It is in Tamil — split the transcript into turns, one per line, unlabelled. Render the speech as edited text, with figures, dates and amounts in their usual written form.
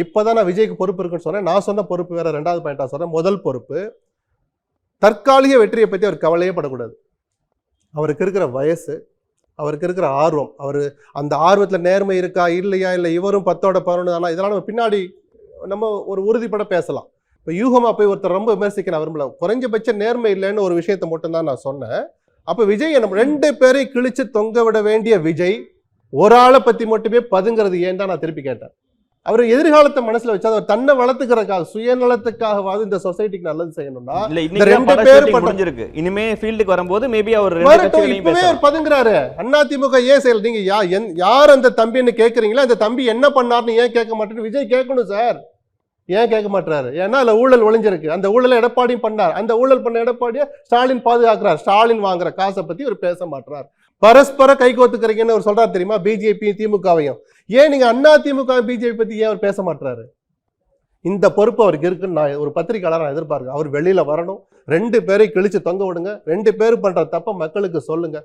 இப்பதான் நான் விஜய்க்கு பொறுப்பு இருக்குன்னு சொன்னேன். நான் சொன்ன பொறுப்பு வேற. 2வது பாயிண்டா சொல்றேன். முதல் பொறுப்பு, தற்காலிக வெற்றியை பத்தி அவர் கவலையே படக்கூடாது. அவருக்கு இருக்கிற வயசு, அவருக்கு இருக்கிற ஆர்வம், அவர் அந்த ஆர்வத்தில் நேர்மை இருக்கா இல்லையா, இல்லை இவரும் 10ஓட 11 தானா, இதெல்லாம் நம்ம பின்னாடி நம்ம ஒரு உறுதிப்பட பேசலாம். இப்போ யூகமா போய் ஒருத்தர் ரொம்ப விமர்சிக்க நான் விரும்பல. குறைஞ்சபட்ச நேர்மை இல்லைன்னு ஒரு விஷயத்தை மட்டும்தான் நான் சொன்னேன். அப்போ விஜய் நம்ம 2 பேரை கிழிச்சு தொங்க விட வேண்டிய விஜய் ஒரு ஆளை பத்தி மட்டுமே பதுங்கிறது ஏன் தான் நான் திருப்பி கேட்டேன். அவர் எதிர்காலத்தை மனசுல வச்சு அவர் தன்னை வளர்த்துக்கிறதுக்காக, சுயநலத்துக்காகவாது இந்த சொசைட்டிக்கு நல்லது செய்யணும்னா இந்த 2 பேர்
முடிஞ்சிருக்கு. இனிமே ஃபீல்டுக்கு வரும்போது மேபி அவர்
இப்பவே அவர் பதுங்குறாரு. அதிமுக ஏன் செய்யல? நீங்க யார் அந்த தம்பின்னு கேட்கறீங்களா? அந்த தம்பி என்ன பண்ணாருன்னு ஏன் கேட்க மாட்டேன்னு விஜய் கேட்கணும் சார். ஏன் கேட்க மாட்டாரு? ஏன்னா அதுல ஊழல் ஒளிஞ்சிருக்கு. அந்த ஊழலை எடப்பாடியும் பண்ணார். அந்த ஊழல் பண்ண எடப்பாடியை ஸ்டாலின் பாதுகாக்கிறார். ஸ்டாலின் வாங்குற காசை பத்தி அவர் பேச மாட்டார். பரஸ்பர கைகோத்துக்கிறீங்கன்னு அவர் சொல்றாரு தெரியுமா? பிஜேபி திமுகவையும். ஏன் நீங்க அதிமுக பிஜேபி பத்தி ஏன் அவர் பேச மாட்டாரு? இந்த பொறுப்பு அவருக்கு இருக்குன்னு நான் ஒரு பத்திரிகையாளர் நான் எதிர்பார்க்கிறேன். அவர் வெளியில வரணும். 2 பேரை கிழிச்சு தொங்க விடுங்க. 2 பேர் பண்ற தப்ப மக்களுக்கு சொல்லுங்க.